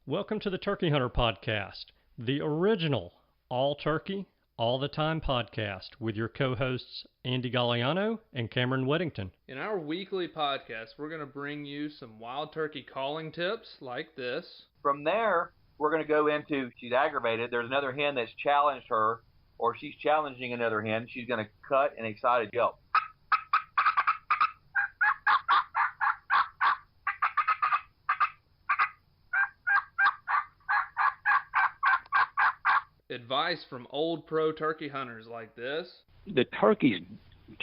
Welcome to the Turkey Hunter Podcast, the original all-turkey, all-the-time podcast with your co-hosts Andy Galliano and Cameron Weddington. In our weekly podcast, we're going to bring you some wild turkey calling tips like this. From there, we're going to go into, she's aggravated, there's another hen that's challenged her, or she's challenging another hen. She's going to cut an excited yelp. Advice from old pro turkey hunters like this. The turkeys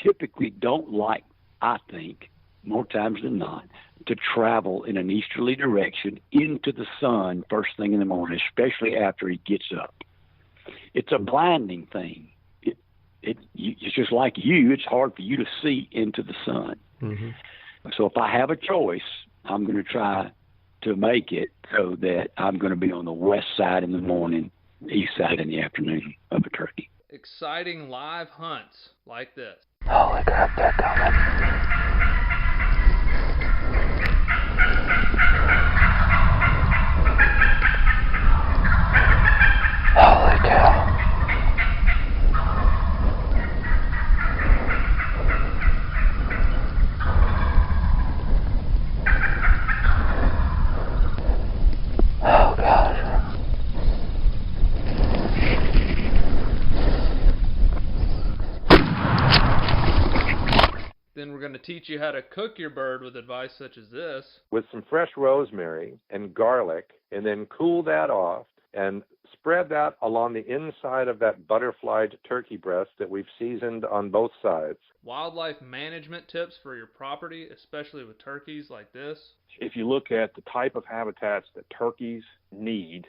typically don't like, I think, more times than not, to travel in an easterly direction into the sun first thing in the morning, especially after he gets up. It's a blinding thing. It's just like you. It's hard for you to see into the sun. Mm-hmm. So if I have a choice, I'm going to try to make it so that I'm going to be on the west side in the morning, east side in the afternoon of a turkey. Exciting live hunts like this. Holy crap, they're coming. Holy cow. Oh, God. Then we're going to teach you how to cook your bird with advice such as this. With some fresh rosemary and garlic, and then cool that off and spread that along the inside of that butterflied turkey breast that we've seasoned on both sides. Wildlife management tips for your property, especially with turkeys like this. If you look at the type of habitats that turkeys need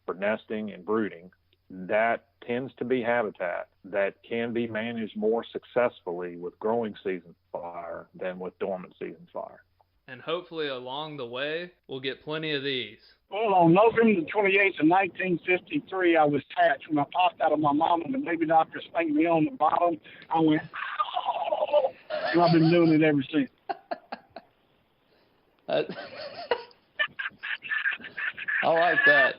for nesting and brooding, that tends to be habitat that can be managed more successfully with growing season fire than with dormant season fire. And hopefully along the way, we'll get plenty of these. Well, on November the 28th of 1953, I was attached. When I popped out of my mom and the baby doctor spanked me on the bottom, I went, oh! And I've been doing it ever since. I like that.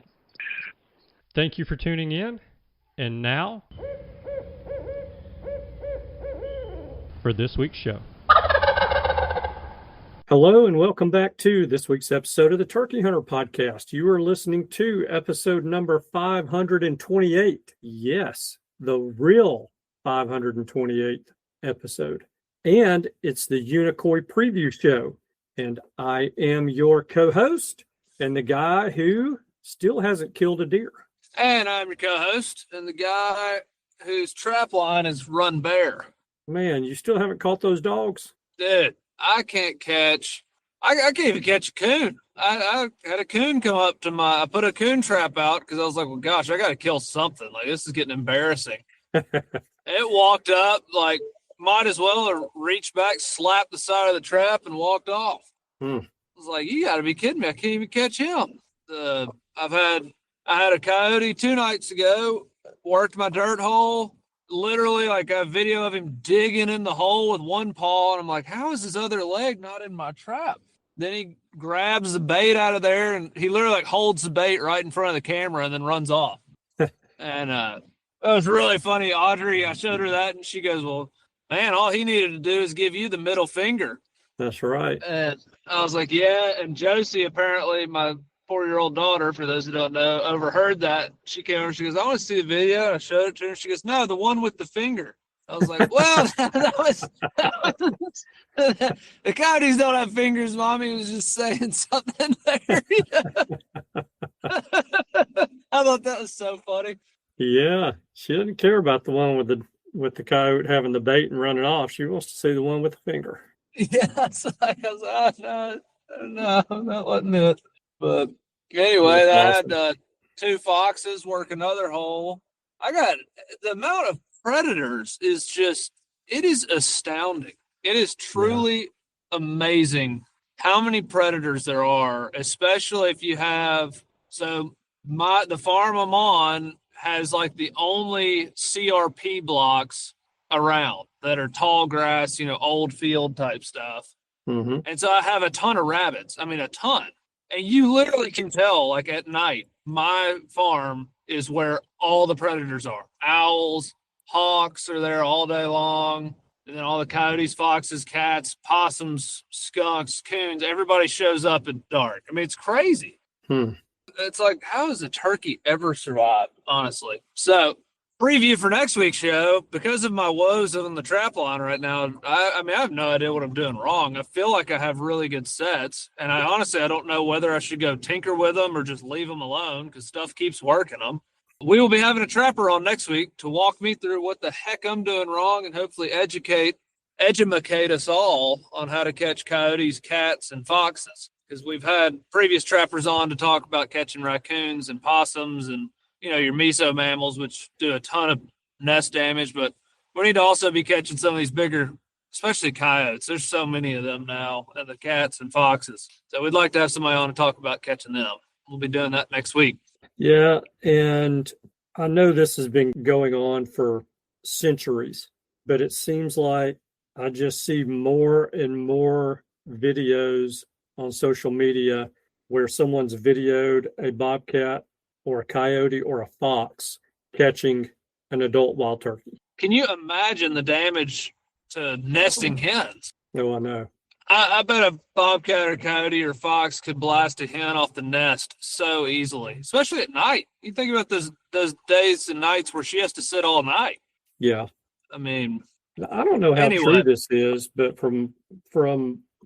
Thank you for tuning in. And now, for this week's show. Hello and welcome back to this week's episode of the Turkey Hunter Podcast. You are listening to episode number 528. Yes, the real 528th episode. And it's the Unicoi preview show. And I am your co-host and the guy who still hasn't killed a deer. And I'm your co-host and the guy whose trap line is run bare. Man, you still haven't caught those dogs? Dude, I can't catch. I can't even catch a coon. I had a coon come up to I put a coon trap out because I was like, well, gosh, I got to kill something. Like, this is getting embarrassing. It walked up, like, might as well have reached back, slapped the side of the trap, and walked off. I was like, you got to be kidding me. I can't even catch him. I had a coyote 2 nights ago, worked my dirt hole. Literally, like a video of him digging in the hole with one paw. And I'm like, how is his other leg not in my trap? Then he grabs the bait out of there and he literally like holds the bait right in front of the camera and then runs off. And it was really funny. Audrey, I showed her that and she goes, well, man, all he needed to do is give you the middle finger. That's right. And I was like, yeah. And Josie, apparently my 4-year-old daughter, for those who don't know, overheard that. She came over, she goes, I want to see the video. And I showed it to her. She goes, no, the one with the finger. I was like, well, that was the coyotes don't have fingers, Mommy was just saying something there. I thought that was so funny. Yeah, she doesn't care about the one with the coyote having the bait and running off. She wants to see the one with the finger. Yeah, so I was like, oh, no, I'm not letting it. But anyway, I had 2 foxes work another hole. I got the amount of predators is just, it is astounding. It is truly amazing how many predators there are, especially if you have, so the farm I'm on has like the only CRP blocks around that are tall grass, old field type stuff. Mm-hmm. And so I have a ton of rabbits. I mean, a ton. And you literally can tell, like at night, my farm is where all the predators are. Owls, hawks are there all day long. And then all the coyotes, foxes, cats, possums, skunks, coons, everybody shows up at dark. I mean, it's crazy. It's like, how does a turkey ever survive, honestly? So, preview for next week's show, because of my woes on the trap line right now, I mean, I have no idea what I'm doing wrong. I feel like I have really good sets, and I don't know whether I should go tinker with them or just leave them alone because stuff keeps working them. We will be having a trapper on next week to walk me through what the heck I'm doing wrong and hopefully educate us all on how to catch coyotes, cats, and foxes. Because we've had previous trappers on to talk about catching raccoons and possums and, your meso mammals, which do a ton of nest damage. But we need to also be catching some of these bigger, especially coyotes. There's so many of them now, and the cats and foxes. So we'd like to have somebody on to talk about catching them. We'll be doing that next week. Yeah, and I know this has been going on for centuries, but it seems like I just see more and more videos on social media where someone's videoed a bobcat or a coyote or a fox catching an adult wild turkey. Can you imagine the damage to nesting hens? Oh, I know. I bet a bobcat or coyote or fox could blast a hen off the nest so easily, especially at night. You think about those days and nights where she has to sit all night. Yeah. I mean, I don't know how true this is, but from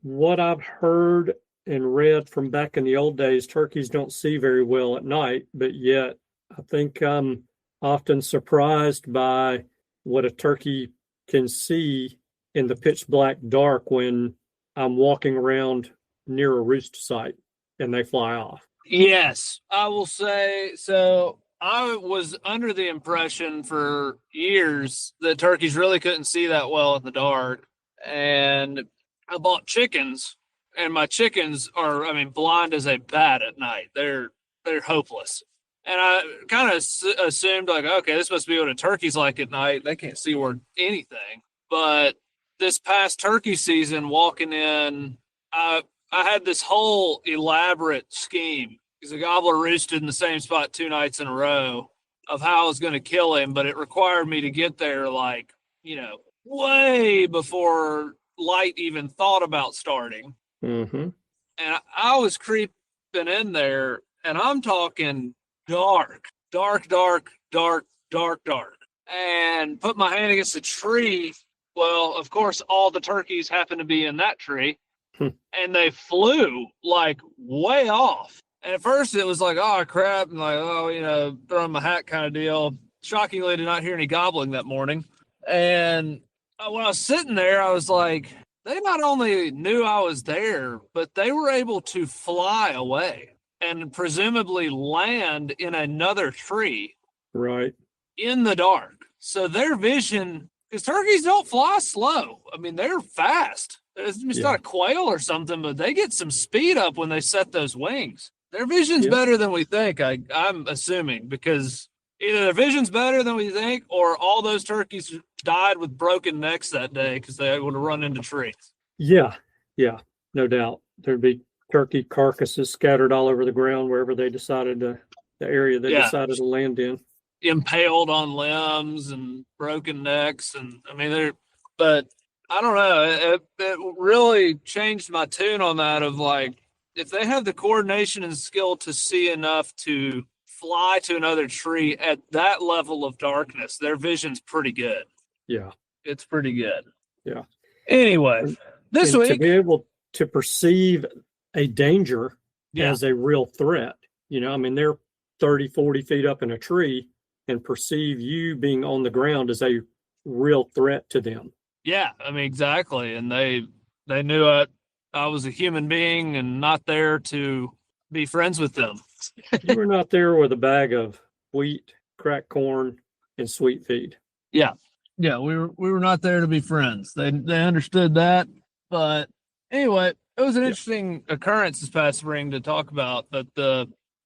what I've heard and read from back in the old days, turkeys don't see very well at night, but yet I think I'm often surprised by what a turkey can see in the pitch black dark when I'm walking around near a roost site and they fly off. Yes, I will say so. I was under the impression for years that turkeys really couldn't see that well in the dark. And I bought chickens, and my chickens are, blind as a bat at night. They're hopeless. And I kind of assumed, like, okay, this must be what a turkey's like at night. They can't see where anything. But this past turkey season, walking in, I had this whole elaborate scheme because a gobbler roosted in the same spot 2 nights in a row of how I was going to kill him, but it required me to get there way before light even thought about starting. Mm-hmm. And I was creeping in there, and I'm talking dark, and put my hand against a tree. Well, of course, all the turkeys happened to be in that tree, and they flew like way off. And at first it was like, oh, crap, and like, throwing my hat kind of deal. Shockingly, I did not hear any gobbling that morning. And when I was sitting there, I was like, they not only knew I was there, but they were able to fly away and presumably land in another tree. Right. In the dark. So their vision, because turkeys don't fly slow. They're fast. It's not a quail or something, but they get some speed up when they set those wings. Their vision's better than we think, I'm assuming, because either their vision's better than we think or all those turkeys died with broken necks that day because they would have run into trees. Yeah, no doubt. There'd be turkey carcasses scattered all over the ground wherever they decided the area they decided to land in. Impaled on limbs and broken necks. But I don't know. It really changed my tune on that of like, if they have the coordination and skill to see enough to fly to another tree at that level of darkness, their vision's pretty good. Yeah. It's pretty good. Yeah. Anyway, this week, to be able to perceive a danger as a real threat, they're 30, 40 feet up in a tree and perceive you being on the ground as a real threat to them. Yeah, exactly. And they knew I was a human being and not there to be friends with them. You were not there with a bag of wheat, cracked corn, and sweet feed. Yeah, we were not there to be friends. They understood that. But anyway, it was an interesting occurrence this past spring to talk about. But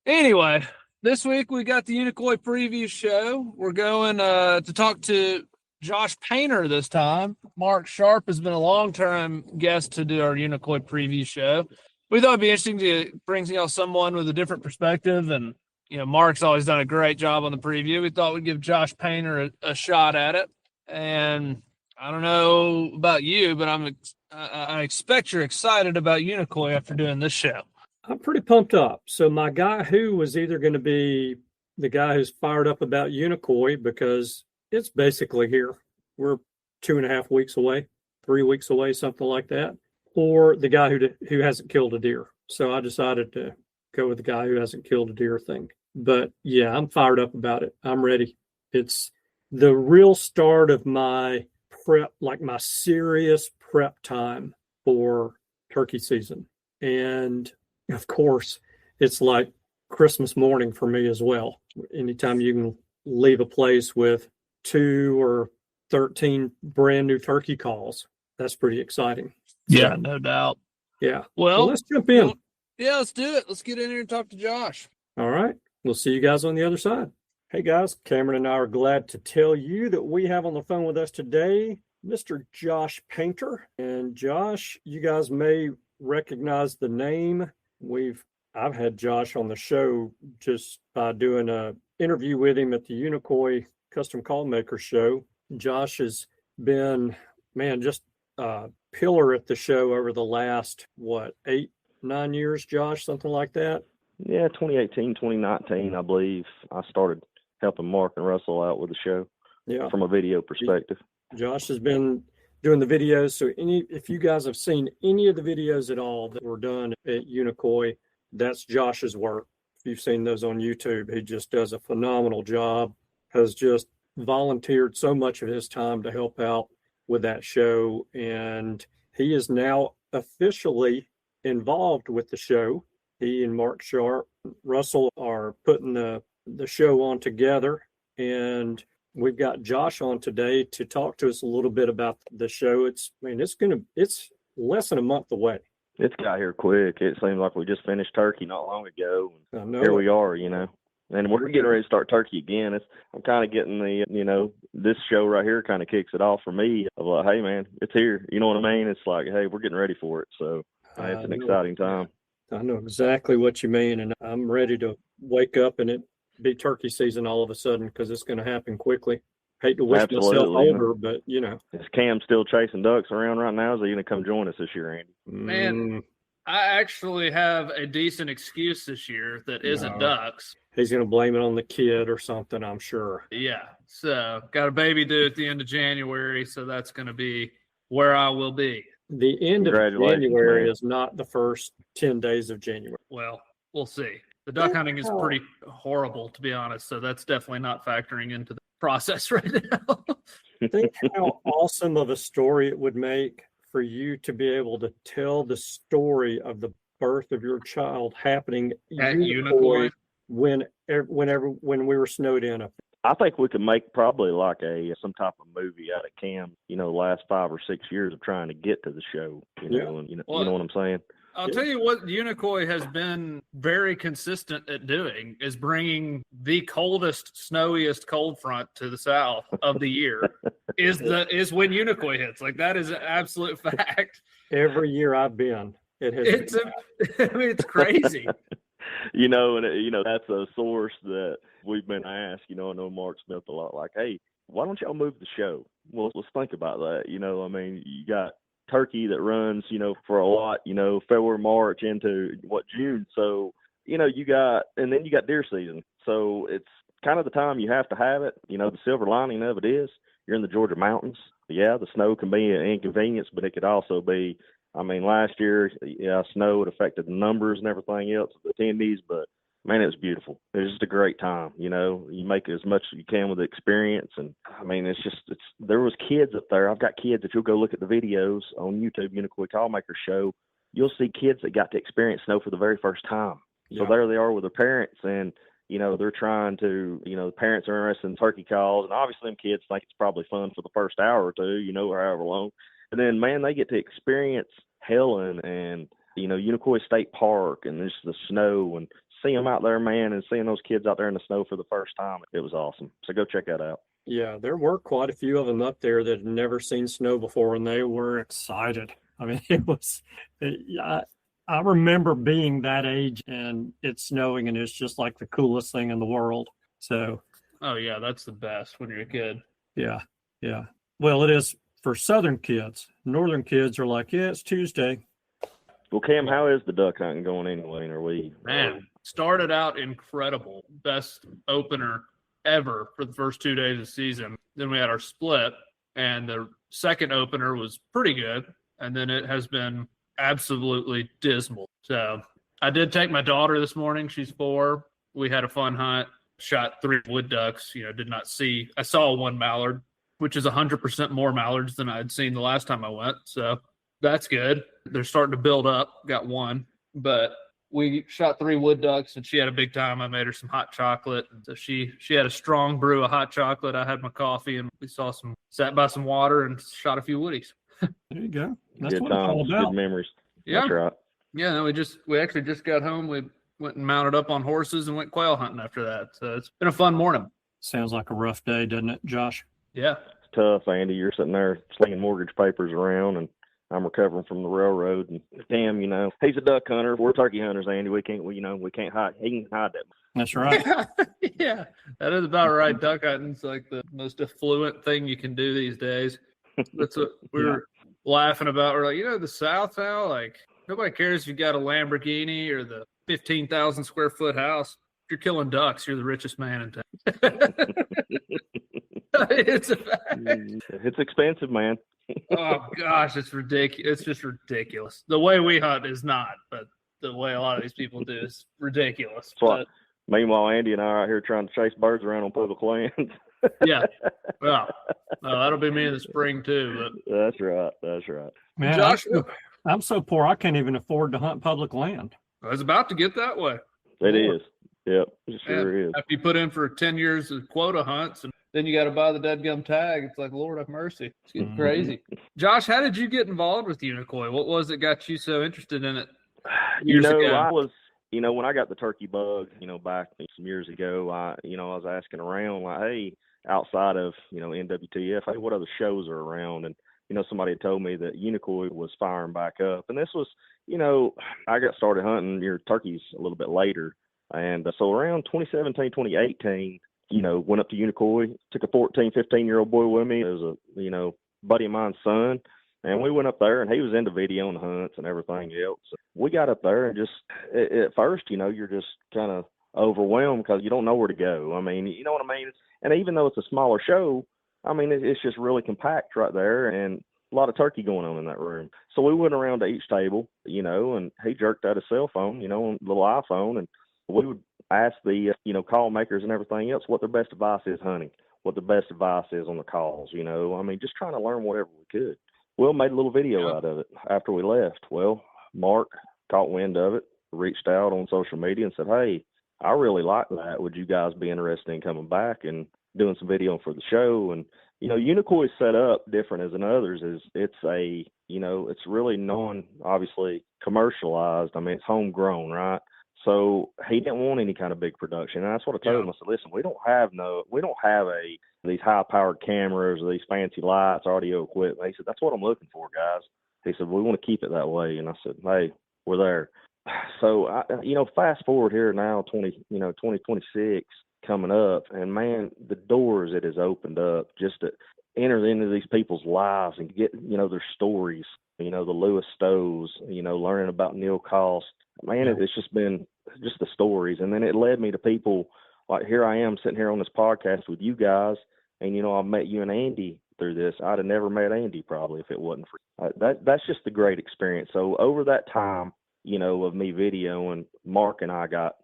anyway, this week we got the Unicoi preview show. We're going to talk to Josh Painter this time. Mark Sharp has been a long-time guest to do our Unicoi preview show. we thought it'd be interesting to bring someone with a different perspective. And, Mark's always done a great job on the preview. We thought we'd give Josh Painter a shot at it. And I don't know about you, but I expect you're excited about Unicoi after doing this show. I'm pretty pumped up. So my guy who was either going to be the guy who's fired up about Unicoi because it's basically here. We're 2.5 weeks away, 3 weeks away, something like that. Or the guy who hasn't killed a deer. So I decided to go with the guy who hasn't killed a deer thing. But yeah, I'm fired up about it. I'm ready. It's the real start of my prep, like my serious prep time for turkey season. And of course, it's like Christmas morning for me as well. Anytime you can leave a place with 2 or 13 brand new turkey calls, that's pretty exciting. Yeah, no doubt. Yeah. Well, let's jump in. Yeah, let's do it. Let's get in here and talk to Josh. All right. We'll see you guys on the other side. Hey guys, Cameron and I are glad to tell you that we have on the phone with us today Mr. Josh Painter. And Josh, you guys may recognize the name. I've had Josh on the show just by doing a interview with him at the Unicoi Custom Callmakers show. Josh has been, just a pillar at the show over the last, 8-9 years, Josh, something like that? Yeah, 2018, 2019, I believe. I started helping Mark and Russell out with the show from a video perspective. Josh has been doing the videos. So if you guys have seen any of the videos at all that were done at Unicoi, that's Josh's work. If you've seen those on YouTube, he just does a phenomenal job, has just volunteered so much of his time to help out with that show. And he is now officially involved with the show. He and Mark Sharp, Russell are putting the show on together. And we've got Josh on today to talk to us a little bit about the show. It's less than a month away. It's got here quick. It seems like we just finished turkey not long ago. I know. Here we are, and we're getting ready to start turkey again. I'm kind of getting this show right here kind of kicks it off for me. I'm like, hey man, it's here. You know what I mean? It's like, hey, we're getting ready for it. So it's an exciting time. I know exactly what you mean. And I'm ready to wake up and it be turkey season all of a sudden because it's going to happen quickly. Hate to wish myself older, but Is Cam still chasing ducks around right now? Is he going to come join us this year, Andy? Man, I actually have a decent excuse this year that isn't ducks. He's going to blame it on the kid or something, I'm sure. Yeah. So got a baby due at the end of January, so that's going to be where I will be. The end of January is not the first 10 days of January. Well, we'll see. The duck hunting is pretty horrible, to be honest, so that's definitely not factoring into the process right now. Think how awesome of a story it would make for you to be able to tell the story of the birth of your child happening at Unicoi when we were snowed in up. I think we could make probably like some type of movie out of Cam, the last 5 or 6 years of trying to get to the show, you know what I'm saying? I'll tell you what Unicoi has been very consistent at doing is bringing the coldest, snowiest cold front to the south of the year is when Unicoi hits. Like that is an absolute fact. Every year I've been, it's crazy. That's a source that we've been asked. I know Mark Smith a lot. Like, hey, why don't y'all move the show? Well, let's think about that. You got turkey that runs, for a lot, February, March into June. So, you got deer season. So it's kind of the time you have to have it. The silver lining of it is you're in the Georgia mountains. Yeah, the snow can be an inconvenience, but it could also be, last year, snow had affected the numbers and everything else of the attendees, but man, it was beautiful. It was just a great time. You make as much as you can with the experience. And there was kids up there. I've got kids, if you'll go look at the videos on YouTube, Unicoi Callmakers show, you'll see kids that got to experience snow for the very first time. Yeah. So there they are with their parents and, they're trying to, the parents are interested in turkey calls. And obviously them kids think it's probably fun for the first hour or two, or however long. And then, man, they get to experience Helen and, Unicoi State Park and just the snow and see them out there, man, and seeing those kids out there in the snow for the first time. It was awesome. So go check that out. Yeah, there were quite a few of them up there that had never seen snow before, and they were excited. It was, I I remember being that age and it's snowing and it's just like the coolest thing in the world. So, Oh yeah, that's the best when you're a kid. yeah. Yeah. Well, it is for Southern kids. Northern kids are like, yeah, it's Tuesday. Well, Cam, how is the duck hunting going anyway? Are we Man, started out incredible. Best opener ever for the first 2 days of the season. Then we had our split, and the second opener was pretty good. And then it has been absolutely dismal. So I did take my daughter this morning. She's 4. We had a fun hunt, shot 3 wood ducks, did not see. I saw 1 mallard, which is 100% more mallards than I had seen the last time I went. So that's good. They're starting to build up. Got 1, but we shot 3 wood ducks, and she had a big time. I made her some hot chocolate, and so she had a strong brew of hot chocolate. I had my coffee, and we sat by some water and shot a few woodies. There you go. That's good what it's all times, about. good memories? Yeah, That's right. yeah. No, we actually just got home. We went and mounted up on horses and went quail hunting after that. So it's been a fun morning. Sounds like a rough day, doesn't it, Josh? Yeah. It's tough, Andy. You're sitting there slinging mortgage papers around, and I'm recovering from the railroad. And damn, he's a duck hunter. We're turkey hunters, Andy. We can't hide. He can hide that. That's right. Yeah, that is about right. Duck hunting's like the most affluent thing you can do these days. That's what we were laughing about. We're like, the South now, like nobody cares if you got a Lamborghini or the 15,000 square foot house. If you're killing ducks, you're the richest man in town. It's a fact. It's expensive, man. Oh gosh, it's ridiculous. It's just ridiculous. The way we hunt is not, but the way a lot of these people do is ridiculous. But meanwhile, Andy and I are out here trying to chase birds around on public lands. Yeah. Well, that'll be me in the spring too. But That's right. That's right. Man, Josh, I'm so poor I can't even afford to hunt public land. I was about to get that way. It is. Yep. It sure is. After you put in for 10 years of quota hunts and then you got to buy the deadgum tag, it's like, Lord have mercy. It's getting crazy. Josh, how did you get involved with Unicoi? What was it got you so interested in it years ago? I was, when I got the turkey bug, back some years ago, I was asking around like, hey, outside of, NWTF, hey, what other shows are around? And, somebody had told me that Unicoi was firing back up. And this was, I got started hunting your turkeys a little bit later. And so around 2017, 2018, went up to Unicoi, took a 14, 15-year-old boy with me. It was a, buddy of mine's son. And we went up there, and he was into video and hunts and everything else. So we got up there, and just at first, you're just kind of overwhelmed because you don't know where to go. I mean, you know what I mean? And even though it's a smaller show, I mean, it's just really compact right there, and a lot of turkey going on in that room. So we went around to each table, and he jerked out his cell phone, a little iPhone, and we would ask the, call makers and everything else what their best advice is hunting, what the best advice is on the calls, I mean, just trying to learn whatever we could. Well, made a little video out of it after we left. Well, Mark caught wind of it, reached out on social media and said, hey, I really like that. Would you guys be interested in coming back and doing some video for the show? And, Unicoi's set up different as in others. It's a, it's really obviously commercialized. I mean, it's homegrown, right? So he didn't want any kind of big production. And that's what I told him. I said, listen, we don't have these high powered cameras or these fancy lights, audio equipment. He said, that's what I'm looking for, guys. He said, we want to keep it that way. And I said, hey, we're there. So, fast forward here now, 2026 coming up, and man, the doors it has opened up just to enter into these people's lives and get, their stories, the Lewis Stows, learning about Neil Cost. Man, it's just been just the stories. And then it led me to people like here I am sitting here on this podcast with you guys. And, I met you and Andy through this. I'd have never met Andy probably if it wasn't for that's just a great experience. So over that time, of me videoing, Mark and I got,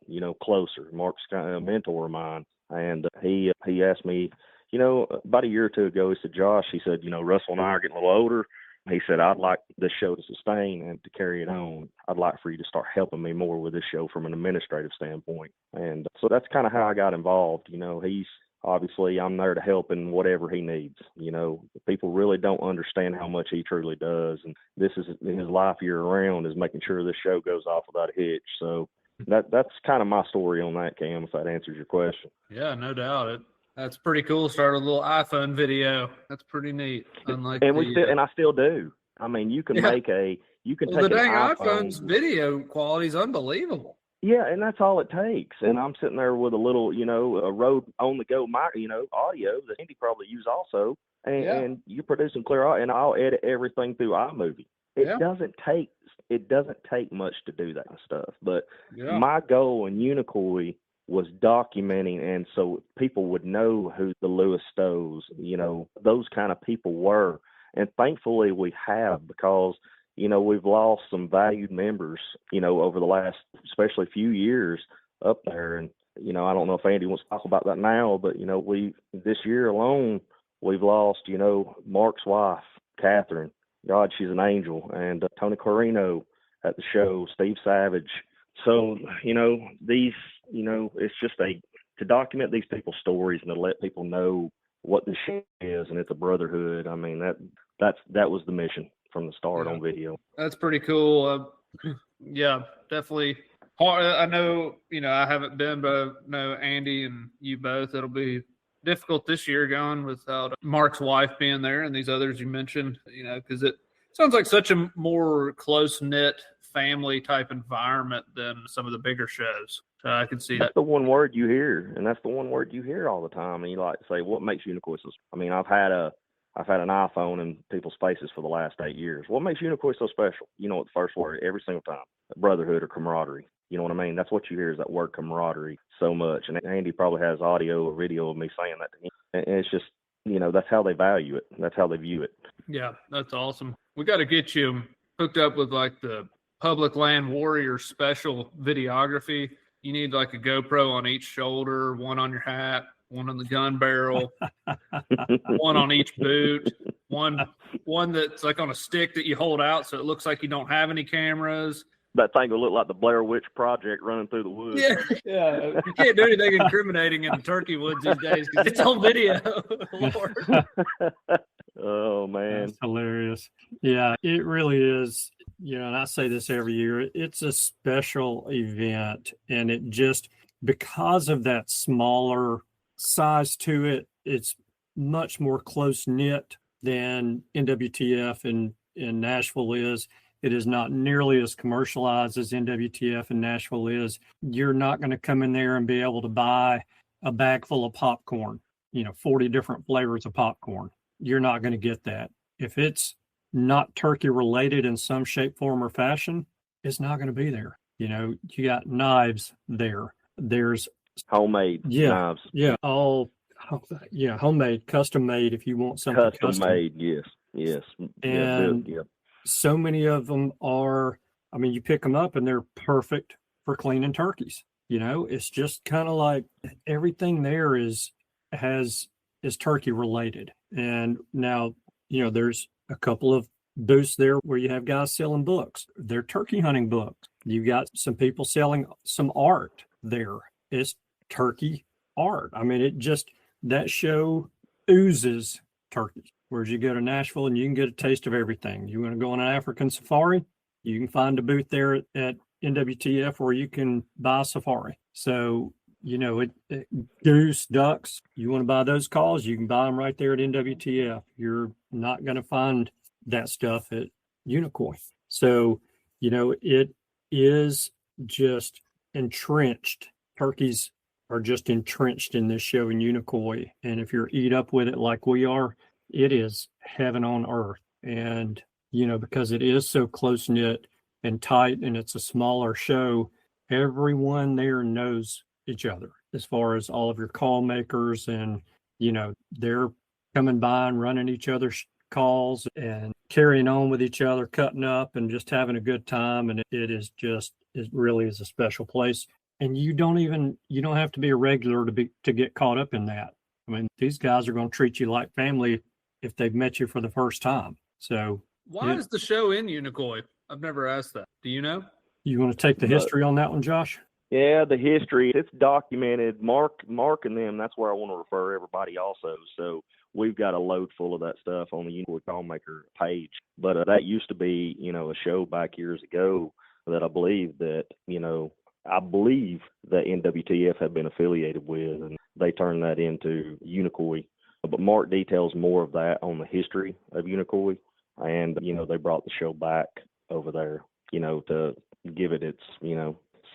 closer. Mark's kind of a mentor of mine. And he asked me, about a year or two ago, he said, Josh, he said, Russell and I are getting a little older. He said, I'd like this show to sustain and to carry it on. I'd like for you to start helping me more with this show from an administrative standpoint. And so that's kind of how I got involved. He's obviously, I'm there to help in whatever he needs. People really don't understand how much he truly does. And this is his life year round, is making sure this show goes off without a hitch. So that's kind of my story on that, Cam, if that answers your question. Yeah, no doubt. That's pretty cool. Start a little iPhone video. That's pretty neat. Unlike and I still do. I mean, you can make You can Well, take the an dang iPhone. iPhone's video quality is unbelievable. Yeah, and that's all it takes. And I'm sitting there with a little, a Rode on-the-go mic, audio that Andy probably use also, and you're producing clear audio, and I'll edit everything through iMovie. It doesn't take much to do that stuff. But my goal in Unicoi was documenting, and so people would know who the Lewis Stows, those kind of people were. And thankfully we have, because we've lost some valued members, over the last, especially few years up there. And, I don't know if Andy wants to talk about that now, but, this year alone, we've lost, Mark's wife, Catherine. God, she's an angel. And Tony Corino at the show, Steve Savage. So, it's just to document these people's stories and to let people know what this show is, and it's a brotherhood. I mean, that was the mission from the start on video. That's pretty cool. Definitely. I know, I haven't been, but I know Andy and you both, it'll be difficult this year going without Mark's wife being there and these others you mentioned, because it sounds like such a more close-knit family type environment than some of the bigger shows. So I can see that's that. The one word you hear, and that's the one word you hear all the time. And you like to say, what makes Unicoi so? I mean, I've had an iPhone in people's faces for the last 8 years. What makes Unicoi so special? You know what the first word every single time? Brotherhood or camaraderie. You know what I mean? That's what you hear, is that word camaraderie so much. And Andy probably has audio or video of me saying that to him. And it's just, that's how they value it. That's how they view it. Yeah, that's awesome. We got to get you hooked up with like the Public Land Warrior special videography. You need like a GoPro on each shoulder, one on your hat, one on the gun barrel, one on each boot, one that's like on a stick that you hold out so it looks like you don't have any cameras. That thing will look like the Blair Witch Project running through the woods. Yeah. You can't do anything incriminating in the turkey woods these days because it's on video. Lord. Oh, man. That's hilarious. Yeah, it really is. And I say this every year, it's a special event. And it just, because of that smaller size to it, it's much more close-knit than NWTF in Nashville is. It is not nearly as commercialized as NWTF in Nashville is. You're not going to come in there and be able to buy a bag full of popcorn, 40 different flavors of popcorn. You're not going to get that. If it's not turkey related in some shape, form, or fashion, it's not going to be there. You got knives there. There's homemade knives. Yeah, all homemade, custom made if you want something custom made. Yes. And so many of them are, you pick them up and they're perfect for cleaning turkeys. It's just kind of like everything there is turkey related. And now, there's a couple of booths there where you have guys selling books. They're turkey hunting books. You've got some people selling some art there. It's turkey art. That show oozes turkey. Whereas you go to Nashville and you can get a taste of everything. You want to go on an African safari, you can find a booth there at NWTF where you can buy a safari. So, goose, ducks, you want to buy those calls, you can buy them right there at NWTF. You're not going to find that stuff at Unicoi. So, it is just entrenched. Turkeys are just entrenched in this show in Unicoi. And if you're eat up with it like we are, it is heaven on earth. And, because it is so close knit and tight and it's a smaller show, everyone there knows each other as far as all of your call makers. And, they're coming by and running each other's calls and carrying on with each other, cutting up and just having a good time. And it really is a special place. And you don't have to be a regular to get caught up in that. These guys are going to treat you like family if they've met you for the first time. So why is the show in Unicoi? I've never asked that. Do you know? You want to take the history on that one, Josh? Yeah, the history, it's documented. Mark and them, that's where I want to refer everybody also. So we've got a load full of that stuff on the Unicoi Callmaker page. But that used to be, a show back years ago that I believe that NWTF had been affiliated with, and they turned that into Unicoi. But Mark details more of that on the history of Unicoi, and they brought the show back over there, to give it its,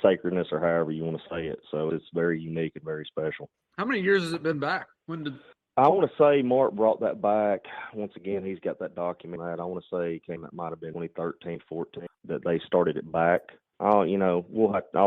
sacredness or however you want to say it. So it's very unique and very special. How many years has it been back? When did I want to say Mark brought that back. Once again, he's got that document. I want to say that might have been 2013, 14 that they started it back. I'll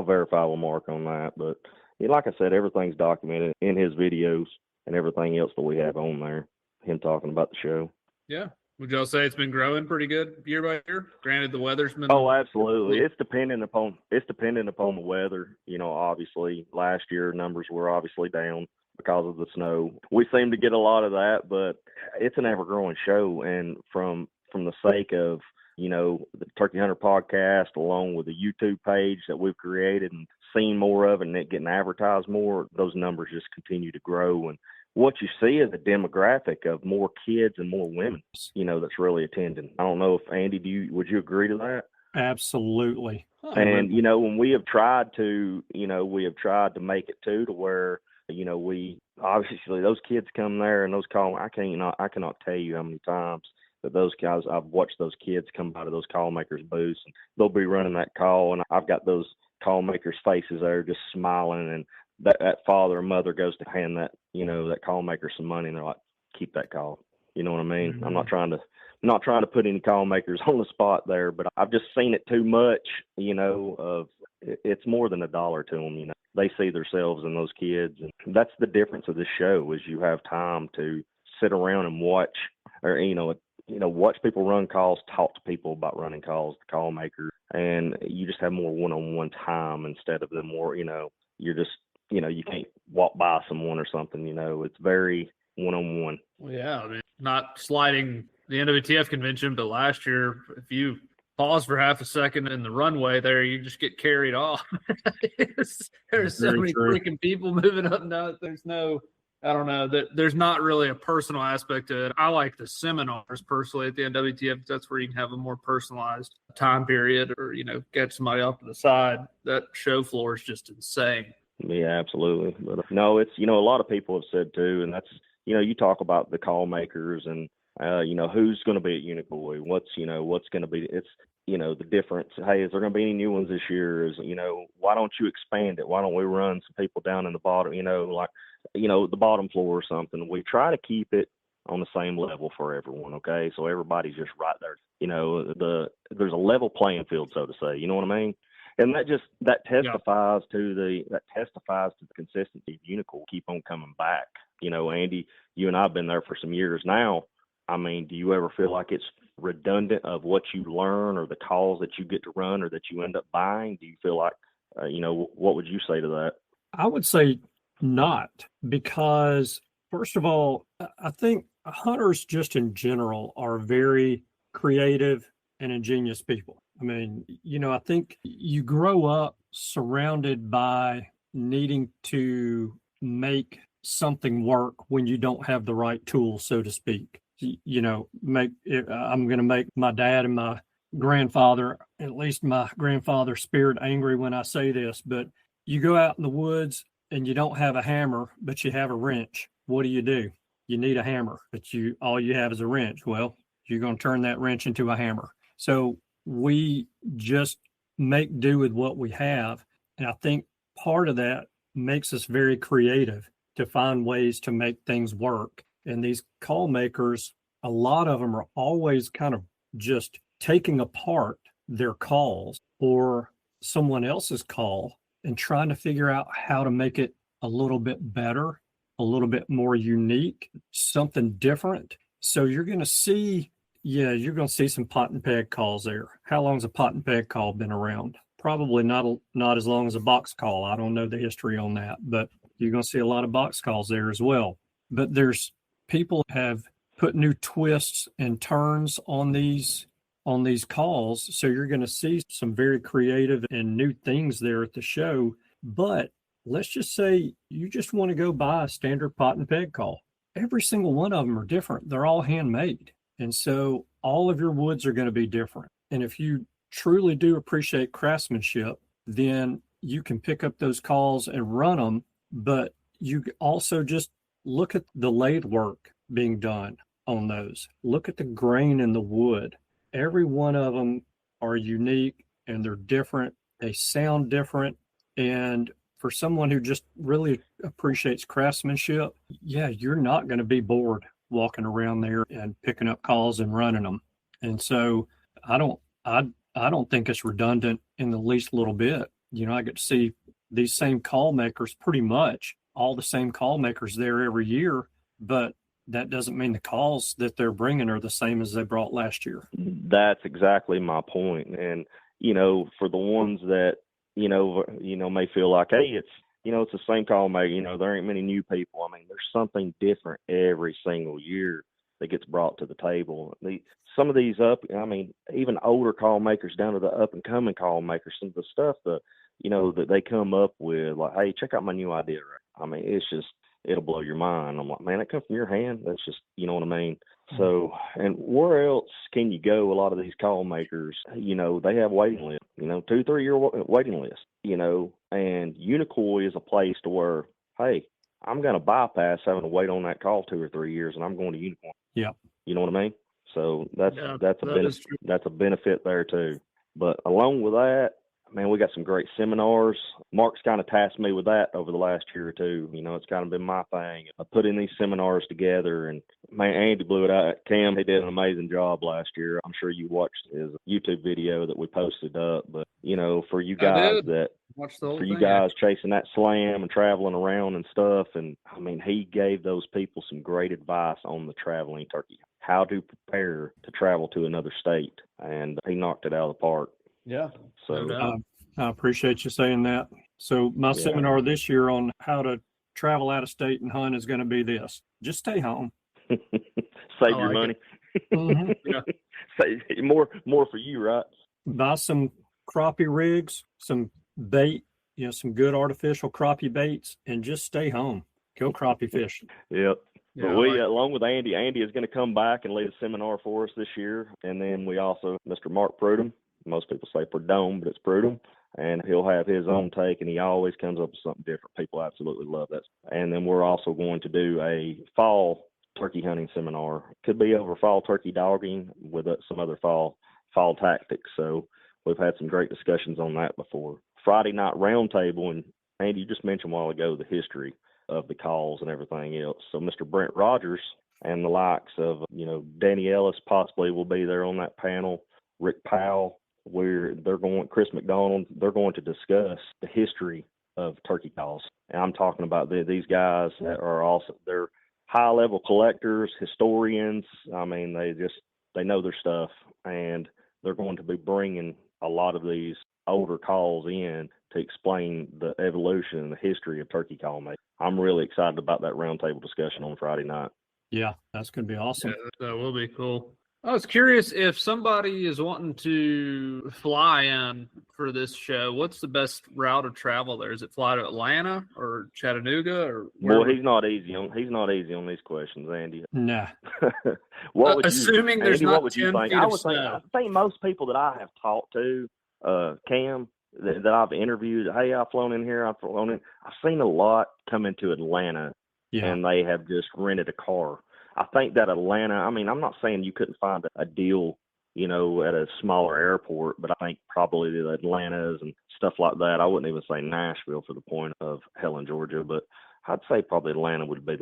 verify with Mark on that. But like I said, everything's documented in his videos and everything else that we have on there. Him talking about the show. Yeah. Would y'all say it's been growing pretty good year by year? Granted, the weather's been. Oh, absolutely. It's dependent upon the weather. Obviously, last year numbers were obviously down because of the snow. We seem to get a lot of that, but it's an ever-growing show. And from the sake of the Turkey Hunter podcast, along with the YouTube page that we've created and seen more of, and it getting advertised more, those numbers just continue to grow. And what you see is a demographic of more kids and more women, that's really attending. I don't know if Andy, would you agree to that? Absolutely. And when we have tried to make it to where we obviously those kids come there and those I cannot tell you how many times that those guys, I've watched those kids come out of those call makers booths, and they'll be running that call, and I've got those call makers faces there just smiling, and that father or mother goes to hand that that call maker some money, and they're like, keep that call. You know what I mean? Mm-hmm. I'm not trying to put any call makers on the spot there, but I've just seen it too much, of it's more than $1 to them. They see themselves in those kids, and that's the difference of this show is you have time to sit around and watch, or watch people run calls, talk to people about running calls, the call makers, and you just have more one-on-one time instead of the more you're just you can't walk by someone or something. It's very one-on-one. Well, yeah, I mean, not sliding the NWTF convention, but last year, if you pause for half a second in the runway there, you just get carried off. There's so many freaking people moving up and down. There's no, I don't know, there's not really a personal aspect to it. I like the seminars personally at the NWTF. That's where you can have a more personalized time period, or, get somebody off to the side. That show floor is just insane. Yeah, absolutely. But no, it's, a lot of people have said too, and that's, you talk about the call makers and, who's going to be at Unicoi, what's going to be, it's, the difference. Hey, is there going to be any new ones this year? Is, why don't you expand it? Why don't we run some people down in the bottom, the bottom floor or something? We try to keep it on the same level for everyone. Okay. So everybody's just right there. There's a level playing field, so to say, you know what I mean? And that testifies to the consistency of Unicoi. Keep on coming back. Andy, you and I have been there for some years now. I mean, do you ever feel like it's redundant of what you learn or the calls that you get to run or that you end up buying? Do you feel like, what would you say to that? I would say not, because first of all, I think hunters just in general are very creative and ingenious people. I mean, I think you grow up surrounded by needing to make something work when you don't have the right tools, so to speak. I'm going to make my dad and my grandfather, at least my grandfather's spirit, angry when I say this, but you go out in the woods and you don't have a hammer, but you have a wrench. What do? You need a hammer, but all you have is a wrench. Well, you're going to turn that wrench into a hammer. So we just make do with what we have. And I think part of that makes us very creative to find ways to make things work. And these call makers, a lot of them are always kind of just taking apart their calls or someone else's call and trying to figure out how to make it a little bit better, a little bit more unique, something different. So you're going to see some pot and peg calls there. How long's a pot and peg call been around? Probably not as long as a box call. I don't know the history on that, but you're going to see a lot of box calls there as well. But there's people have put new twists and turns on these calls. So you're going to see some very creative and new things there at the show. But let's just say you just want to go buy a standard pot and peg call. Every single one of them are different. They're all handmade. And so all of your woods are going to be different. And if you truly do appreciate craftsmanship, then you can pick up those calls and run them. But you also just look at the lathe work being done on those. Look at the grain in the wood. Every one of them are unique and they're different. They sound different. And for someone who just really appreciates craftsmanship, yeah, you're not going to be bored walking around there and picking up calls and running them. And so I don't think it's redundant in the least little bit. You know, I get to see these same call makers, pretty much all the same call makers there every year, but that doesn't mean the calls that they're bringing are the same as they brought last year. That's exactly my point. And, you know, for the ones that, you know, may feel like, hey, it's the same call maker, you know, there ain't many new people. I mean, there's something different every single year that gets brought to the table. Some of these even older call makers down to the up and coming call makers, some of the stuff that they come up with, like, hey, check out my new idea. I mean, it's just, it'll blow your mind. I'm like, man, that comes from your hand. That's just, you know what I mean? So, and where else can you go? A lot of these call makers, you know, they have waiting lists, 2-3 year waiting list, and Unicoi is a place to where, hey, I'm going to bypass having to wait on that call 2 or 3 years, and I'm going to Unicoi. Yeah. You know what I mean? So that's a benefit there too. But along with that, man, we got some great seminars. Mark's kind of tasked me with that over the last year or two. You know, it's kind of been my thing. I put in these seminars together, and man, Andy blew it out. Cam, he did an amazing job last year. I'm sure you watched his YouTube video that we posted up. But, you know, for you guys chasing that slam and traveling around and stuff, and I mean, he gave those people some great advice on the traveling turkey, how to prepare to travel to another state, and he knocked it out of the park. Yeah. So I appreciate you saying that. So my seminar this year on how to travel out of state and hunt is going to be this: just stay home, save your money. Mm-hmm. Yeah. Save more for you, right? Buy some crappie rigs, some bait, some good artificial crappie baits, and just stay home. Go crappie fishing. Yep. Yeah, but we, along with Andy is going to come back and lead a seminar for us this year. And then we also, Mr. Mark Prudhomme, most people say Prudhomme, but it's Prudhomme, and he'll have his own take, and he always comes up with something different. People absolutely love that. And then we're also going to do a fall turkey hunting seminar. Could be over fall turkey dogging with some other fall tactics. So we've had some great discussions on that before. Friday night roundtable, and Andy, you just mentioned a while ago the history of the calls and everything else. So Mr. Brent Rogers and the likes of, Danny Ellis possibly will be there on that panel, Rick Powell, where Chris McDonald, they're going to discuss the history of turkey calls. And I'm talking about these guys that are also, they're high-level collectors, historians. I mean, they know their stuff, and they're going to be bringing a lot of these older calls in to explain the evolution and the history of turkey call making. I'm really excited about that roundtable discussion on Friday night. Yeah, that's going to be awesome. Yeah, that will be cool. I was curious if somebody is wanting to fly in for this show, what's the best route of travel there? Is it fly to Atlanta or Chattanooga or Boy, he's not easy on these questions, Andy. Nah. Assuming there's Andy, not what would 10 you think? feet of snow. I think most people that I have talked to, Cam, that I've interviewed, hey, I've flown in here, I've seen a lot come into Atlanta, and they have just rented a car. I think that Atlanta, I mean, I'm not saying you couldn't find a deal, at a smaller airport, but I think probably the Atlantas and stuff like that. I wouldn't even say Nashville for the point of Helen, Georgia, but I'd say probably Atlanta would be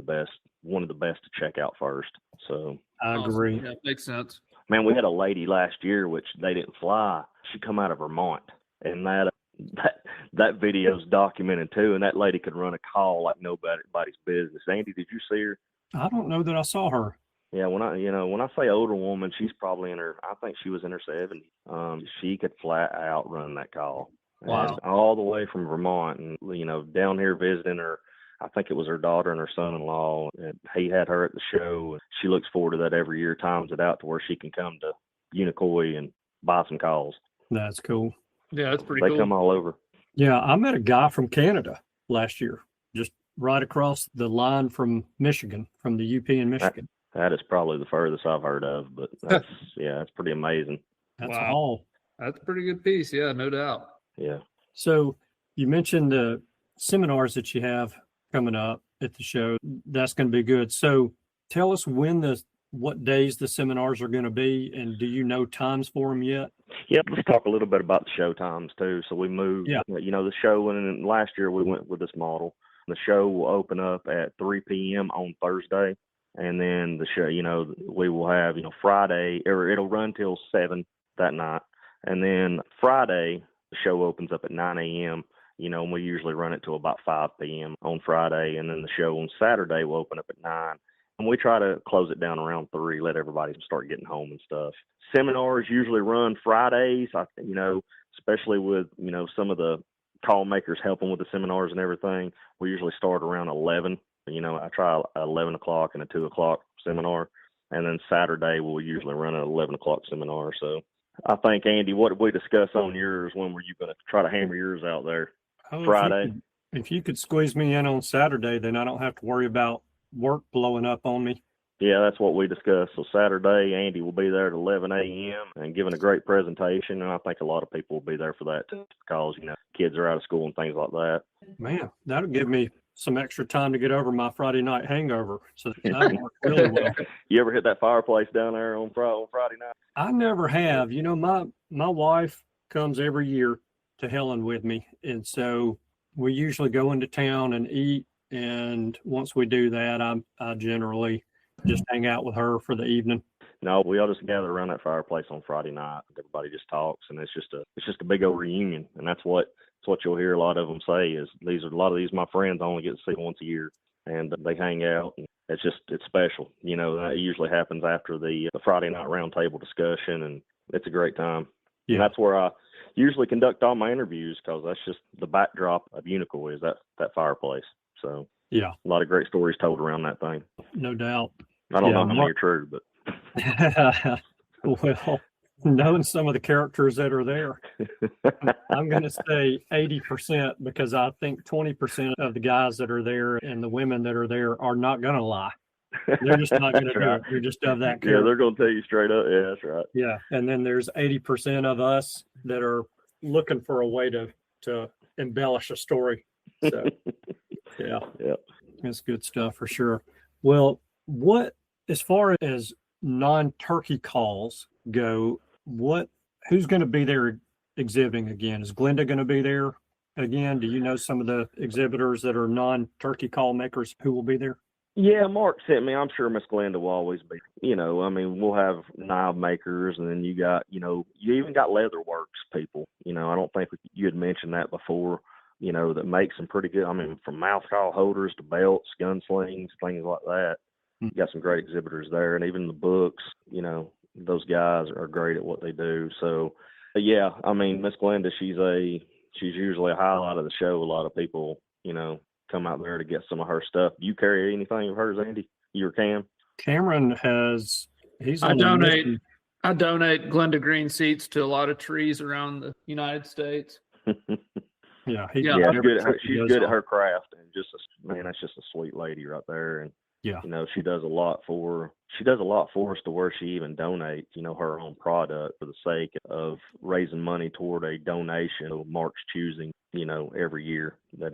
one of the best to check out first. So I agree. Yeah, makes sense. Man, we had a lady last year, which they didn't fly. She come out of Vermont, and that video's documented too. And that lady could run a call like nobody's business. Andy, did you see her? I don't know that I saw her. Yeah, when I say older woman, she's probably I think she was in her 70s. She could flat out run that call. Wow. And all the way from Vermont, and down here visiting her. I think it was her daughter and her son-in-law, and he had her at the show. She looks forward to that every year, times it out to where she can come to Unicoi and buy some calls. That's cool. Yeah, that's pretty cool. They come all over. Yeah, I met a guy from Canada last year, just right across the line from Michigan, from the UP in Michigan. That is probably the furthest I've heard of, but that's that's pretty amazing. That's all. That's a pretty good piece. Yeah, no doubt. Yeah. So you mentioned the seminars that you have coming up at the show. That's going to be good. So tell us what days the seminars are going to be, and do you know times for them yet? Yep, let's talk a little bit about the show times too. So we moved, Yeah. the show, and last year we went with this model. The show will open up at 3 p.m. on Thursday, and then the show, we will have, Friday, or it'll run till 7 that night, and then Friday the show opens up at 9 a.m. And we usually run it till about 5 p.m. on Friday, and then the show on Saturday will open up at 9. And we try to close it down around 3, let everybody start getting home and stuff. Seminars usually run Fridays, especially with, some of the call makers helping with the seminars and everything. We usually start around 11. I try 11 o'clock and a 2 o'clock seminar. And then Saturday we'll usually run an 11 o'clock seminar. So I think, Andy, what did we discuss on yours? When were you going to try to hammer yours out there? Friday? If you could squeeze me in on Saturday, then I don't have to worry about work blowing up on me. Yeah, that's what we discussed. So Saturday, Andy will be there at 11 a.m. and giving a great presentation. And I think a lot of people will be there for that too, because, kids are out of school and things like that. Man, that'll give me some extra time to get over my Friday night hangover. So that'll work really well. You ever hit that fireplace down there on Friday night? I never have. My wife comes every year to Helen with me. And so we usually go into town and eat. And once we do that, I generally just hang out with her for the evening. No, we all just gather around that fireplace on Friday night. Everybody just talks, and it's just a big old reunion. And that's what you'll hear a lot of them say is a lot of these my friends I only get to see once a year, and they hang out. And it's special. That usually happens after the Friday night roundtable discussion, and it's a great time. Yeah. And that's where I usually conduct all my interviews, because that's just the backdrop of Unicoi is that fireplace. So yeah, a lot of great stories told around that thing. No doubt. I don't know how many are true, but well, knowing some of the characters that are there, I'm going to say 80%, because I think 20% of the guys that are there and the women that are there are not going to lie. They're just not going to do it. They're just of that character. Yeah, they're going to tell you straight up. Yeah, that's right. Yeah, and then there's 80% of us that are looking for a way to embellish a story. So yeah, that's good stuff for sure. Well, as far as non-turkey calls go, who's going to be there exhibiting again? Is Glenda going to be there again? Do you know some of the exhibitors that are non-turkey call makers who will be there? Yeah, Mark sent me. I'm sure Miss Glenda will always be. We'll have knob makers, and then you got, you even got leatherworks people. I don't think you had mentioned that before. That make some pretty good. From mouth call holders to belts, gunslings, things like that. You got some great exhibitors there, and even the books. Those guys are great at what they do. So, yeah, Miss Glenda, she's usually a highlight of the show. A lot of people, come out there to get some of her stuff. Do you carry anything of hers, Andy? You or Cam? Cameron has. I donate Glenda Green seats to a lot of trees around the United States. Yeah, she's good at her craft, and that's just a sweet lady right there. And yeah, she does a lot for us to where she even donates, her own product for the sake of raising money toward a donation of Mark's choosing, every year that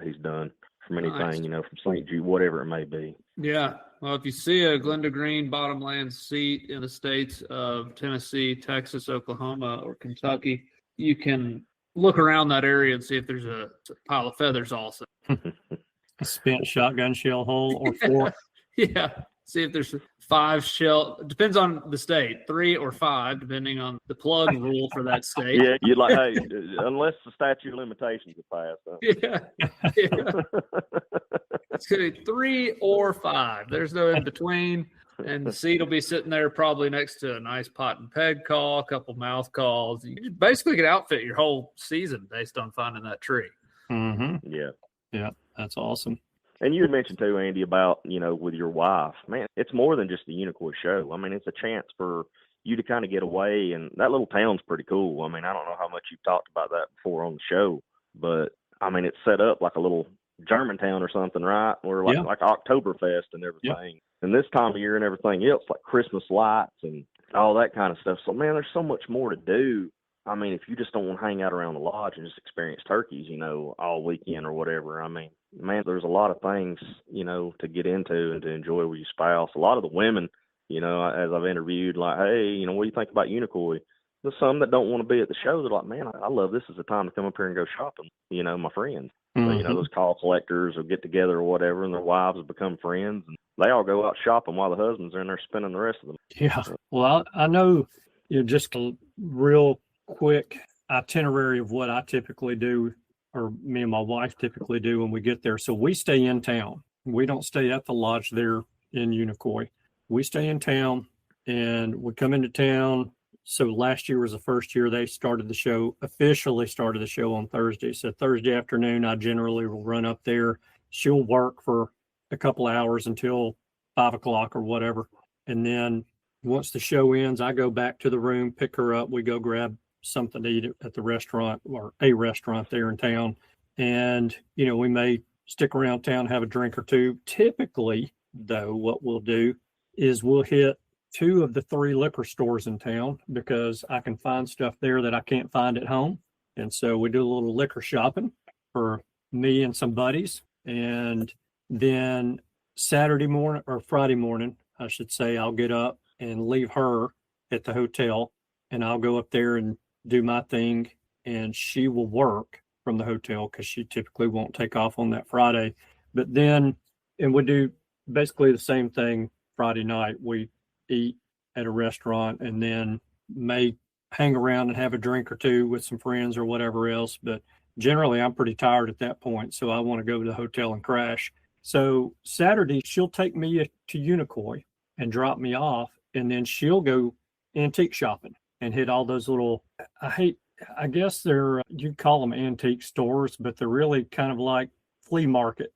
he's done from anything, from St. Jude, whatever it may be. Yeah. Well, if you see a Glenda Green bottomland seat in the states of Tennessee, Texas, Oklahoma, or Kentucky, you can look around that area and see if there's a pile of feathers also. A spent shotgun shell hole or 4. Yeah. See if there's 5 shell. Depends on the state, 3 or 5, depending on the plug rule for that state. Yeah, you'd like, hey, unless the statute of limitations is passed. Huh? Yeah. It's going to be 3 or 5. There's no in between. And the seat will be sitting there probably next to a nice pot and peg call, a couple mouth calls. You basically could outfit your whole season based on finding that tree. Mm-hmm. Yeah, that's awesome. And you had mentioned too, Andy, about, with your wife, man, it's more than just the Unicoi show. It's a chance for you to kind of get away, and that little town's pretty cool. I don't know how much you've talked about that before on the show, but it's set up like a little Germantown or something, right? Or like Oktoberfest and everything. Yep. And this time of year and everything else, like Christmas lights and all that kind of stuff. So, man, there's so much more to do. If you just don't want to hang out around the lodge and just experience turkeys, all weekend or whatever, man, there's a lot of things, to get into and to enjoy with your spouse. A lot of the women, as I've interviewed, like, hey, what do you think about Unicoi? there's some that don't want to be at the show. They're like, man, I love this as a time to come up here and go shopping, my friends. So, those call collectors will get together or whatever, and their wives have become friends, and they all go out shopping while the husbands are in there spending the rest of them. Yeah. Well, I know, just a real quick itinerary of what I typically do, or me and my wife typically do when we get there. So we stay in town. We don't stay at the lodge there in Unicoi. We stay in town, and we come into town. So last year was the first year they officially started the show on Thursday. So Thursday afternoon, I generally will run up there. She'll work for a couple of hours until 5 o'clock or whatever. And then once the show ends, I go back to the room, pick her up. We go grab something to eat at the restaurant, or a restaurant there in town. And, we may stick around town, have a drink or two. Typically, though, what we'll do is we'll hit 2 of the 3 liquor stores in town, because I can find stuff there that I can't find at home. And so we do a little liquor shopping for me and some buddies. And then Saturday morning, or Friday morning, I should say, I'll get up and leave her at the hotel, and I'll go up there and do my thing. And she will work from the hotel, because she typically won't take off on that Friday. But then, and we do basically the same thing Friday night. We eat at a restaurant, and then may hang around and have a drink or two with some friends or whatever else. But generally, I'm pretty tired at that point, so I want to go to the hotel and crash. So Saturday, she'll take me to Unicoi and drop me off, and then she'll go antique shopping and hit all those little, I guess they're, you'd call them antique stores, but they're really kind of like flea market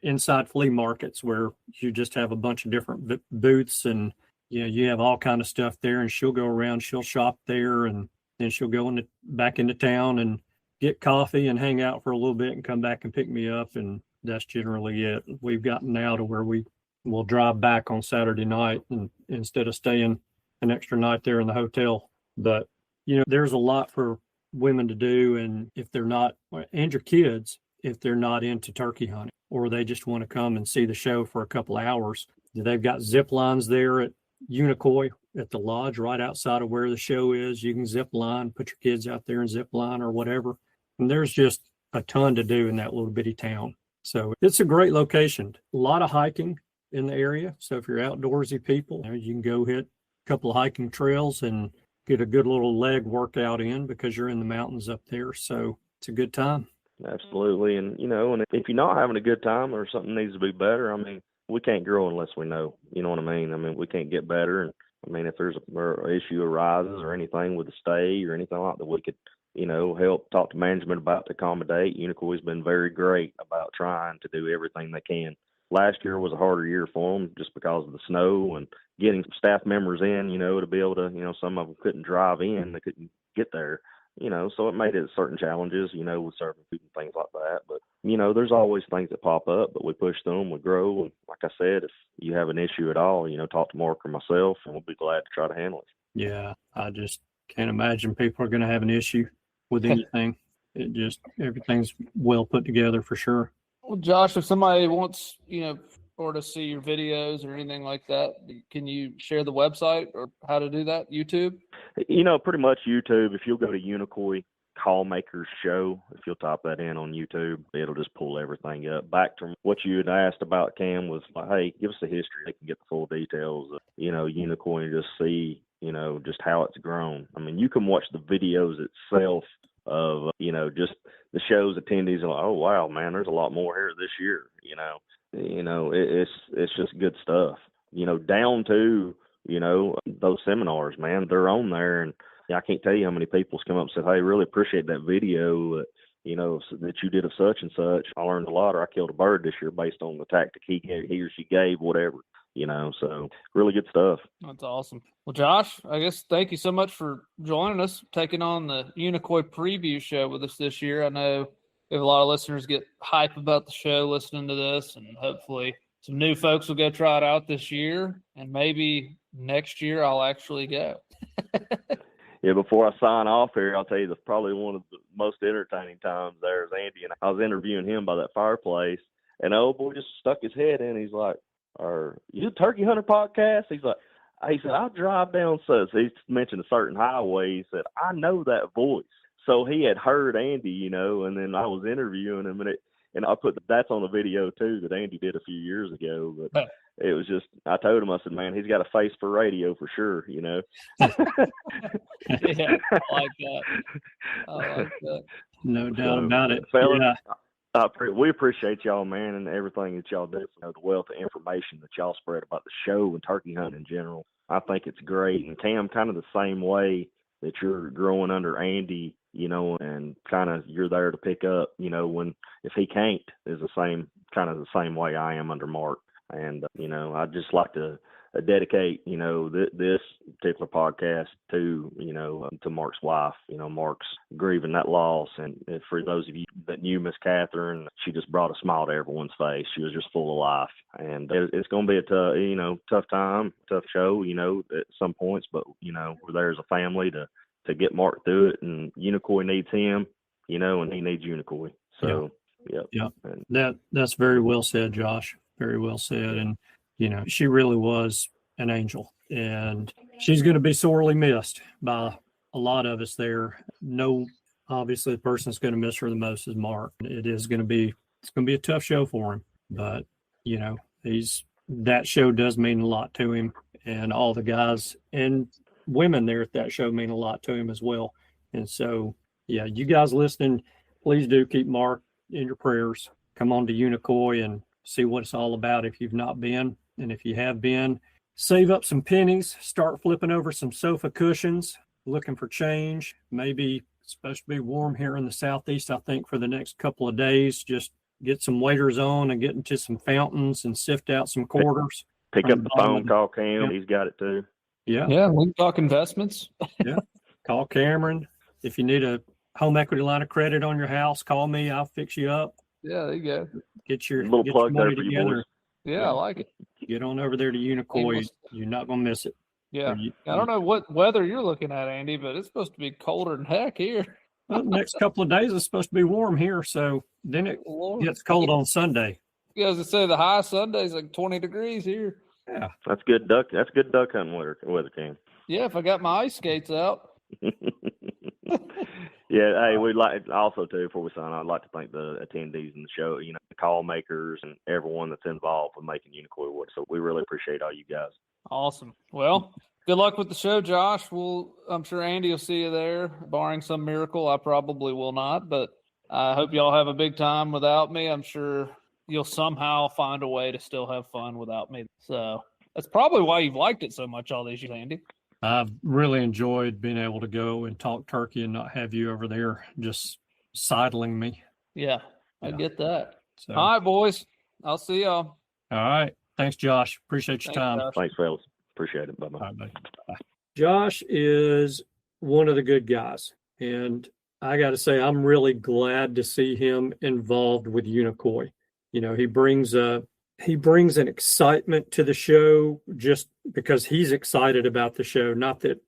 inside flea markets, where you just have a bunch of different booths, and you have all kind of stuff there. And she'll go around, she'll shop there, and then she'll go back into town and get coffee and hang out for a little bit and come back and pick me up. And that's generally it. We've gotten now to where we will drive back on Saturday night, and instead of staying an extra night there in the hotel. But there's a lot for women to do, and if they're not, and your kids, if they're not into turkey hunting, or they just want to come and see the show for a couple of hours, they've got zip lines there at Unicoi at the lodge right outside of where the show is. You can zip line, put your kids out there and zip line or whatever. And there's just a ton to do in that little bitty town. So it's a great location. A lot of hiking in the area. So if you're outdoorsy people, you can go hit a couple of hiking trails and get a good little leg workout in, because you're in the mountains up there. So it's a good time. Absolutely. And, and if you're not having a good time or something needs to be better, we can't grow unless we know. You know what I mean? We can't get better. And, if there's an issue arises or anything with the stay or anything like that, we could, help talk to management about to accommodate. Unicoi's been very great about trying to do everything they can. Last year was a harder year for them just because of the snow and getting staff members in, to be able to, some of them couldn't drive in. They couldn't get there. So it made it certain challenges, with serving food and things like that. But, there's always things that pop up, but we push them, we grow. And like I said, if you have an issue at all, talk to Mark or myself, and we'll be glad to try to handle it. Yeah, I just can't imagine people are going to have an issue with anything. Everything's well put together for sure. Well, Josh, if somebody wants, or to see your videos or anything like that, can you share the website or how to do that? YouTube? Pretty much YouTube. If you'll go to Unicoi Callmakers Show, if you'll type that in on YouTube, it'll just pull everything up. Back to what you had asked about, Cam, was like, hey, give us the history. They can get the full details of, Unicoi, and just see, just how it's grown. You can watch the videos itself of, just the show's attendees, and like, oh, wow, man, there's a lot more here this year, it's just good stuff, down to, those seminars, man, they're on there. And I can't tell you how many people's come up and said, hey, really appreciate that video, that you did of such and such. I learned a lot, or I killed a bird this year based on the tactic he or she gave, whatever, so really good stuff. That's awesome. Well, Josh, I guess thank you so much for joining us, taking on the Unicoi preview show with us this year. I know we have a lot of listeners get hype about the show listening to this, and hopefully some new folks will go try it out this year, and maybe next year I'll actually go. Yeah, before I sign off here, I'll tell you, probably one of the most entertaining times there is Andy, and I was interviewing him by that fireplace, and the old boy just stuck his head in. He's like, are you a turkey hunter podcast? He's like, He said, I'll drive down. So he mentioned a certain highway. He said, I know that voice. So he had heard Andy, you know, and then I was interviewing him, and I put that's on a video too that Andy did a few years ago. But it was just, I told him, I said, man, he's got a face for radio for sure, you know. Yeah, I like that. I like that. No doubt about it. Fellas, Yeah. we appreciate y'all, man, and everything that y'all do. You know, the wealth of information that y'all spread about the show and turkey hunting in general. I think it's great. And Cam, kind of the same way that you're growing under Andy, you know, and kind of you're there to pick up, you know, if he can't, is the same way I am under Mark. And, you know, I'd just like to dedicate, you know, this particular podcast to, you know, to Mark's wife. You know, Mark's grieving that loss. And for those of you that knew Miss Catherine, she just brought a smile to everyone's face. She was just full of life. And it's going to be a tough time, tough show, you know, at some points. But, you know, we're there as a family to get Mark through it. And Unicoi needs him, you know, and he needs Unicoi. So, yeah. That's very well said, Josh. Very well said. And, you know, she really was an angel, and she's going to be sorely missed by a lot of us there. No, obviously the person that's going to miss her the most is Mark. It's going to be a tough show for him, but, you know, that show does mean a lot to him, and all the guys and women there at that show mean a lot to him as well. And so, yeah, you guys listening, please do keep Mark in your prayers. Come on to Unicoi and see what it's all about if you've not been. And if you have been, save up some pennies, start flipping over some sofa cushions, looking for change. Maybe it's supposed to be warm here in the Southeast, I think, for the next couple of days. Just get some waders on and get into some fountains and sift out some quarters. Pick up the phone, call Cam. Yeah. He's got it too. Yeah. Yeah, we can talk investments. Yeah. Call Cameron. If you need a home equity line of credit on your house, call me. I'll fix you up. Yeah, there you go. Get your little plug there for you boys. Yeah, I like it. Get on over there to Unicoi. You're not going to miss it. Yeah. I don't know what weather you're looking at, Andy, but it's supposed to be colder than heck here. Well, the next couple of days it's supposed to be warm here, so then it gets cold on Sunday. Yeah, as I say, the high Sunday's like 20 degrees here. Yeah. That's good duck hunting weather, Cam. Yeah, if I got my ice skates out. Yeah, hey, we'd like also too, before we sign on, I'd like to thank the attendees in the show, you know, the call makers and everyone that's involved with making Unicoi work. So we really appreciate all you guys. Awesome. Well, good luck with the show, Josh. I'm sure Andy will see you there, barring some miracle. I probably will not, but I hope y'all have a big time without me. I'm sure you'll somehow find a way to still have fun without me. So that's probably why you've liked it so much all these years, Andy. I've really enjoyed being able to go and talk turkey and not have you over there just sidling me. Yeah, I get that. So, all right, boys. I'll see y'all. All right. Thanks, Josh. Appreciate your time. Josh. Thanks, fellas. Appreciate it. Bye-bye. All right, buddy. Bye. Josh is one of the good guys. And I got to say, I'm really glad to see him involved with Unicoi. You know, he brings an excitement to the show just because he's excited about the show. Not that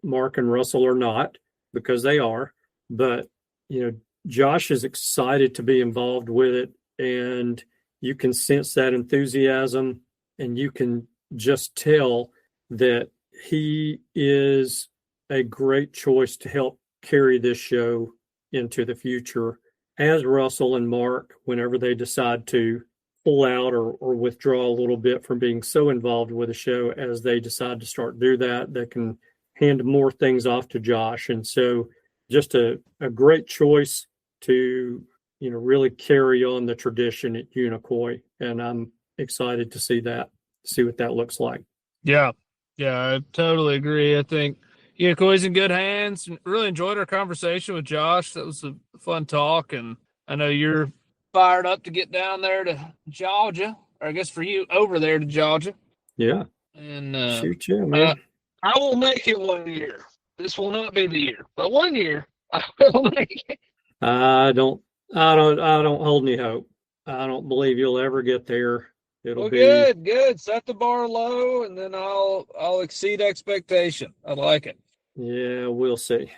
Mark and Russell are not, because they are, but you know, Josh is excited to be involved with it, and you can sense that enthusiasm, and you can just tell that he is a great choice to help carry this show into the future, as Russell and Mark, whenever they decide to pull out or withdraw a little bit from being so involved with the show. As they decide to start do that, they can hand more things off to Josh. And so just a great choice to, you know, really carry on the tradition at Unicoi. And I'm excited to see what that looks like. Yeah, I totally agree. I think Unicoi's in good hands. Really enjoyed our conversation with Josh. That was a fun talk. And I know you're fired up to get down there to Georgia, or I guess for you, over there to Georgia. Yeah. And shoot you, man. I will make it 1 year. This will not be the year, but 1 year I will make it. I don't hold any hope. I don't believe you'll ever get there. It'll be good. Set the bar low, and then I'll exceed expectation. I like it. Yeah, we'll see.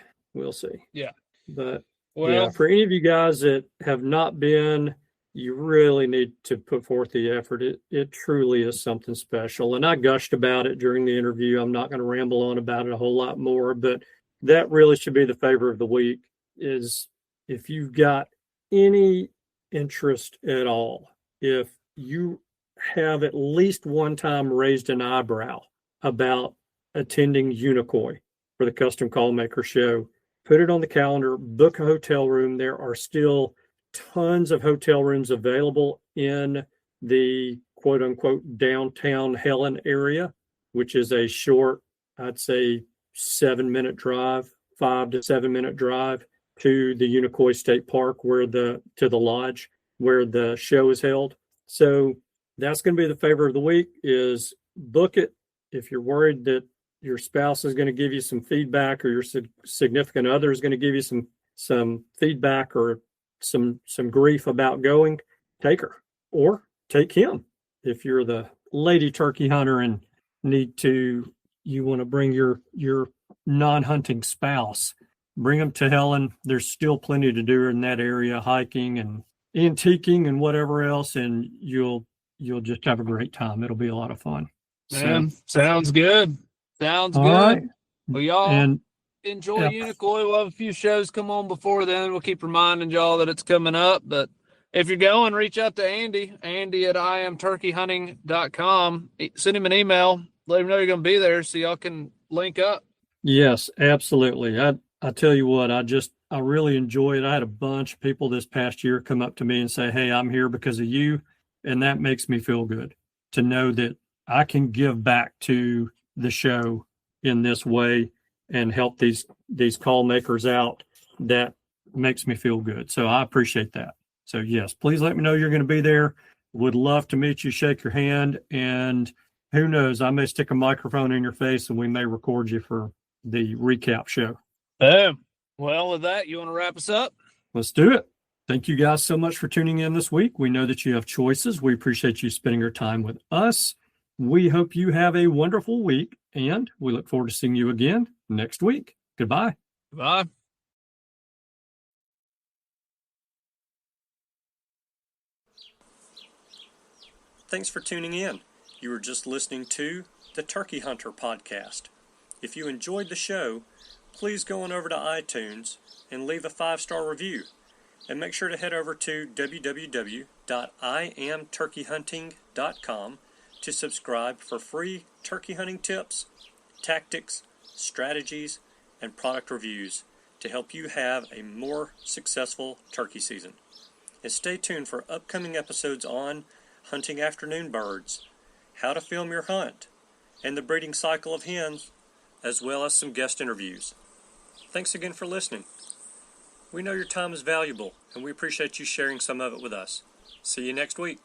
Yeah. But well, yeah, for any of you guys that have not been, you really need to put forth the effort. It truly is something special. And I gushed about it during the interview. I'm not going to ramble on about it a whole lot more, but that really should be the favor of the week is if you've got any interest at all, if you have at least one time raised an eyebrow about attending Unicoi for the Custom Callmaker show, put it on the calendar, book a hotel room. There are still tons of hotel rooms available in the quote unquote downtown Helen area, which is a short, I'd say 7-minute drive, 5 to 7-minute drive to the Unicoi State Park to the lodge where the show is held. So that's going to be the favor of the week is book it. If you're worried that your spouse is going to give you some feedback or your significant other is going to give you some feedback or some grief about going, take her or take him. If you're the lady turkey hunter and you want to bring your non-hunting spouse, bring them to Helen. There's still plenty to do in that area, hiking and antiquing and whatever else, and you'll just have a great time. It'll be a lot of fun. Man, sounds good. Sounds all good. Right. Well, y'all And enjoy Unicoi. We'll have a few shows come on before then. We'll keep reminding y'all that it's coming up. But if you're going, reach out to Andy at iamturkeyhunting.com. Send him an email. Let him know you're going to be there so y'all can link up. Yes, absolutely. I tell you what, I really enjoy it. I had a bunch of people this past year come up to me and say, hey, I'm here because of you. And that makes me feel good to know that I can give back to the show in this way and help these call makers out. That makes me feel good. So I appreciate that. So yes, please let me know you're going to be there. Would love to meet you, shake your hand, and who knows, I may stick a microphone in your face and we may record you for the recap show. Well, with that, you want to wrap us up? Let's do it. Thank you guys so much for tuning in this week. We know that you have choices. We appreciate you spending your time with us. We hope you have a wonderful week, and we look forward to seeing you again next week. Goodbye. Bye. Thanks for tuning in. You were just listening to the Turkey Hunter podcast. If you enjoyed the show, please go on over to iTunes and leave a 5-star review. And make sure to head over to www.iamturkeyhunting.com to subscribe for free turkey hunting tips, tactics, strategies, and product reviews to help you have a more successful turkey season. And stay tuned for upcoming episodes on hunting afternoon birds, how to film your hunt, and the breeding cycle of hens, as well as some guest interviews. Thanks again for listening. We know your time is valuable, and we appreciate you sharing some of it with us. See you next week.